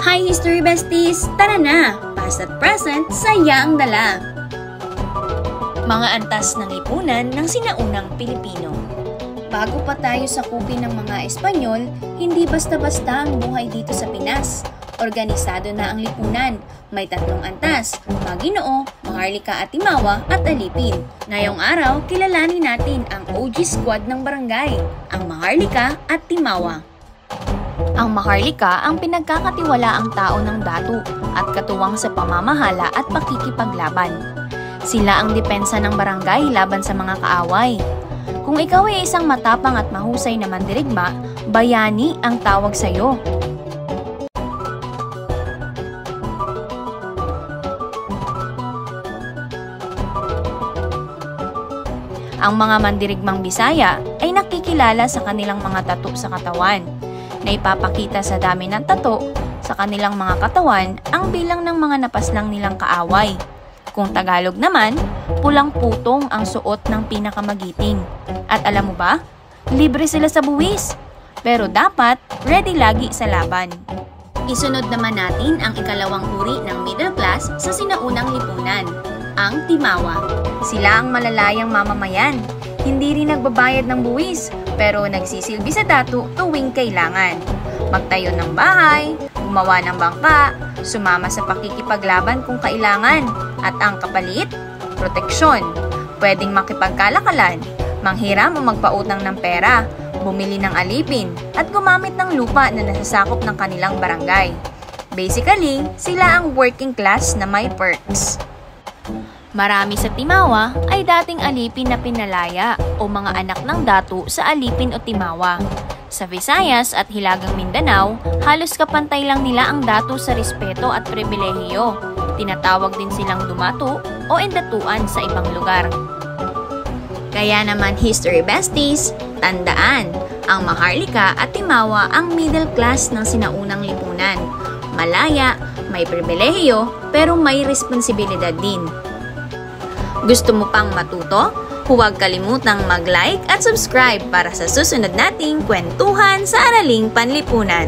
Hi History Besties! Tara na! Past at present, saya ang dala! Mga antas ng lipunan ng sinaunang Pilipino. Bago pa tayo sakupin ng mga Espanyol, hindi basta-basta ang buhay dito sa Pinas. Organisado na ang lipunan. May 3 antas, Maginoo, Maharlika at Timawa at Alipin. Ngayong araw, kilalanin natin ang OG squad ng barangay, ang Maharlika at Timawa. Ang Maharlika ang pinagkakatiwalaang tao ng datu at katuwang sa pamamahala at pakikipaglaban. Sila ang depensa ng barangay laban sa mga kaaway. Kung ikaw ay isang matapang at mahusay na mandirigma, bayani ang tawag sa iyo. Ang mga mandirigmang Bisaya ay nakikilala sa kanilang mga tattoo sa katawan, na ipapakita sa dami ng tattoo sa kanilang mga katawan ang bilang ng mga napaslang nilang kaaway. Kung Tagalog naman, pulang putong ang suot ng pinakamagiting. At alam mo ba, libre sila sa buwis. Pero dapat ready lagi sa laban. Isunod naman natin ang ikalawang uri ng middle class sa sinaunang lipunan, ang Timawa. Sila ang malalayang mamamayan. Hindi rin nagbabayad ng buwis, pero nagsisilbi sa datu tuwing kailangan. Magtayo ng bahay, gumawa ng bangka, sumama sa pakikipaglaban kung kailangan, at ang kapalit, proteksyon. Pwedeng makipagkalakalan, manghiram o magpautang ng pera, bumili ng alipin, at gumamit ng lupa na nasasakop ng kanilang barangay. Basically, sila ang working class na may perks. Marami sa Timawa ay dating alipin na pinalaya o mga anak ng datu sa alipin o Timawa. Sa Visayas at Hilagang Mindanao, halos kapantay lang nila ang datu sa respeto at pribilehiyo. Tinatawag din silang dumatu o endatuan sa ibang lugar. Kaya naman History Besties, tandaan, ang Maharlika at Timawa ang middle class ng sinaunang lipunan. Malaya, may pribilehiyo, pero may responsibilidad din. Gusto mo pang matuto? Huwag kalimutang mag-like at subscribe para sa susunod nating kwentuhan sa Araling Panlipunan.